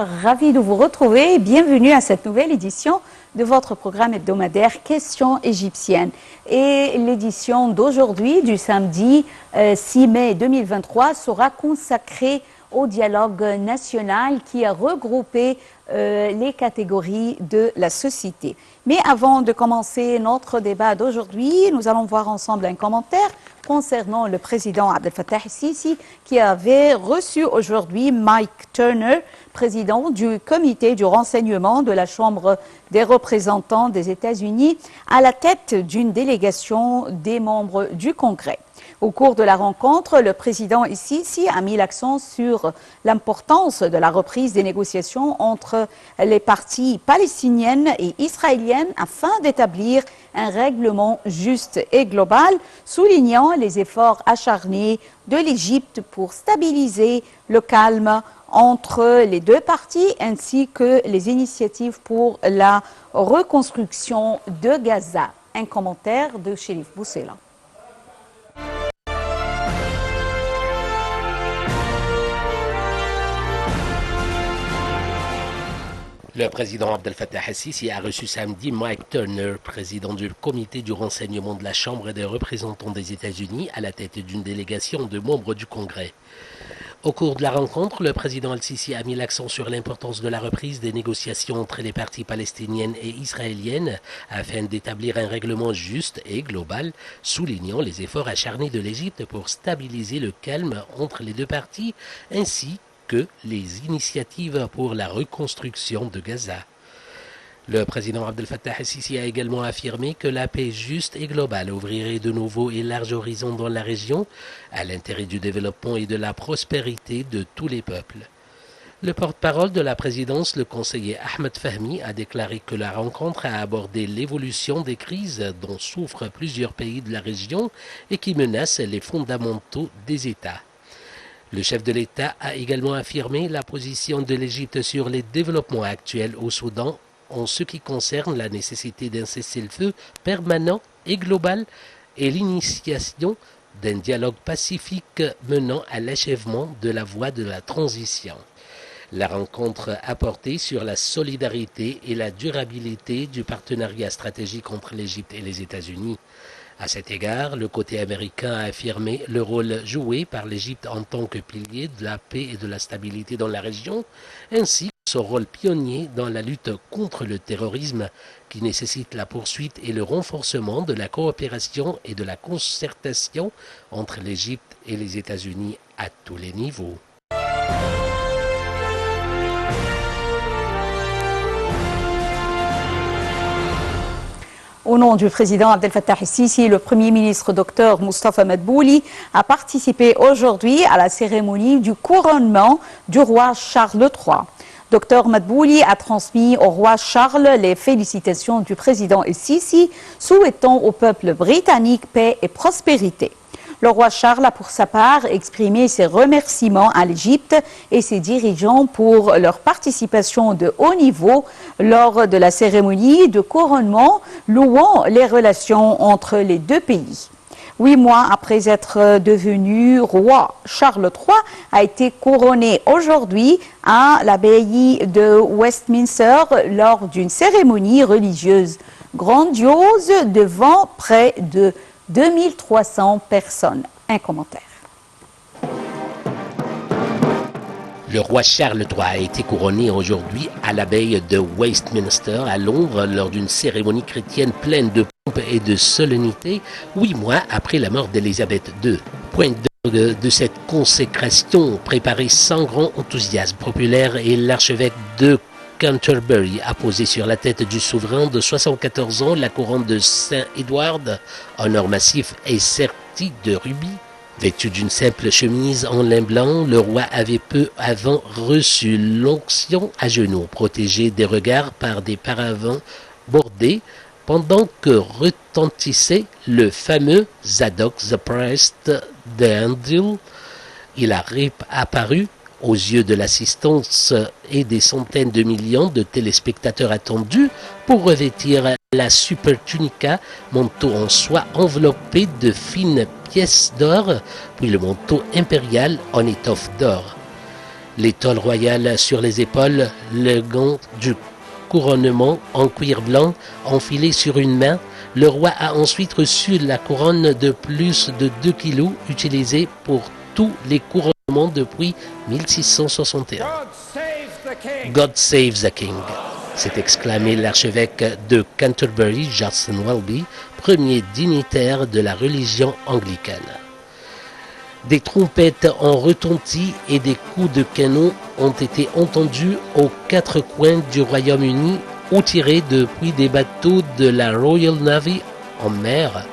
Ravi de vous retrouver. Bienvenue à cette nouvelle édition de votre programme hebdomadaire Questions égyptiennes. Et l'édition d'aujourd'hui, du samedi 6 mai 2023, sera consacrée au dialogue national qui a regroupé les catégories de la société. Mais avant de commencer notre débat d'aujourd'hui, nous allons voir ensemble un commentaire concernant le président Abdel Fattah el-Sisi qui avait reçu aujourd'hui Mike Turner, président du comité du renseignement de la Chambre des représentants des États-Unis, à la tête d'une délégation des membres du Congrès. Au cours de la rencontre, le président el-Sisi a mis l'accent sur l'importance de la reprise des négociations entre les parties palestiniennes et israéliennes afin d'établir un règlement juste et global, soulignant les efforts acharnés de l'Égypte pour stabiliser le calme entre les deux parties ainsi que les initiatives pour la reconstruction de Gaza. Un commentaire de Chérif Boussela. Le président Abdel Fattah el-Sisi a reçu samedi Mike Turner, président du comité du renseignement de la Chambre des représentants des États-Unis, à la tête d'une délégation de membres du Congrès. Au cours de la rencontre, le président el-Sisi a mis l'accent sur l'importance de la reprise des négociations entre les parties palestiniennes et israéliennes afin d'établir un règlement juste et global, soulignant les efforts acharnés de l'Égypte pour stabiliser le calme entre les deux parties, ainsi que les initiatives pour la reconstruction de Gaza. Le président Abdel Fattah el-Sisi a également affirmé que la paix juste et globale ouvrirait de nouveaux et larges horizons dans la région, à l'intérêt du développement et de la prospérité de tous les peuples. Le porte-parole de la présidence, le conseiller Ahmed Fahmi, a déclaré que la rencontre a abordé l'évolution des crises dont souffrent plusieurs pays de la région et qui menacent les fondamentaux des États. Le chef de l'État a également affirmé la position de l'Égypte sur les développements actuels au Soudan en ce qui concerne la nécessité d'un cessez-le-feu permanent et global et l'initiation d'un dialogue pacifique menant à l'achèvement de la voie de la transition. La rencontre a porté sur la solidarité et la durabilité du partenariat stratégique entre l'Égypte et les États-Unis. À cet égard, le côté américain a affirmé le rôle joué par l'Égypte en tant que pilier de la paix et de la stabilité dans la région, ainsi que son rôle pionnier dans la lutte contre le terrorisme qui nécessite la poursuite et le renforcement de la coopération et de la concertation entre l'Égypte et les États-Unis à tous les niveaux. Au nom du président Abdel Fattah el-Sisi, le Premier ministre Dr Moustapha Madbouli a participé aujourd'hui à la cérémonie du couronnement du roi Charles III. Dr Madbouli a transmis au roi Charles les félicitations du président el-Sisi, souhaitant au peuple britannique paix et prospérité. Le roi Charles a pour sa part exprimé ses remerciements à l'Égypte et ses dirigeants pour leur participation de haut niveau lors de la cérémonie de couronnement, louant les relations entre les deux pays. 8 mois après être devenu roi, Charles III a été couronné aujourd'hui à l'abbaye de Westminster lors d'une cérémonie religieuse grandiose devant près de 2300 personnes. Un commentaire. Le roi Charles III a été couronné aujourd'hui à l'abbaye de Westminster à Londres lors d'une cérémonie chrétienne pleine de pompe et de solennité, 8 mois après la mort d'Élisabeth II. Point d'orgue de cette consécration préparée sans grand enthousiasme populaire et l'archevêque de Canterbury a posé sur la tête du souverain de 74 ans la couronne de Saint-Édouard en or massif et serti de rubis. Vêtu d'une simple chemise en lin blanc, le roi avait peu avant reçu l'onction à genoux, protégé des regards par des paravents bordés, pendant que retentissait le fameux Zadok the Priest d'Andil. Il a réapparu aux yeux de l'assistance et des centaines de millions de téléspectateurs attendus pour revêtir la super tunica, manteau en soie enveloppé de fines pièces d'or, puis le manteau impérial en étoffe d'or. L'étole royale sur les épaules, le gant du couronnement en cuir blanc enfilé sur une main, le roi a ensuite reçu la couronne de plus de 2 kilos utilisée pour tous les couronnements depuis 1661. God save the King, s'est exclamé l'archevêque de Canterbury, Justin Welby, premier dignitaire de la religion anglicane. Des trompettes ont retenti et des coups de canon ont été entendus aux 4 coins du Royaume-Uni ou tirés depuis des bateaux de la Royal Navy en mer.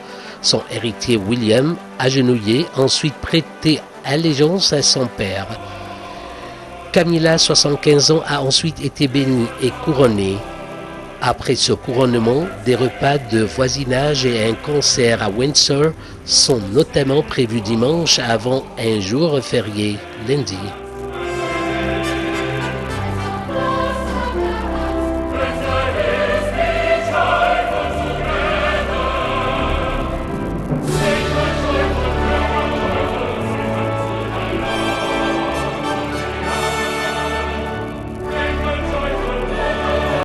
Son héritier William, agenouillé, ensuite prêté allégeance à son père. Camilla, 75 ans, a ensuite été bénie et couronnée. Après ce couronnement, des repas de voisinage et un concert à Windsor sont notamment prévus dimanche avant un jour férié, lundi.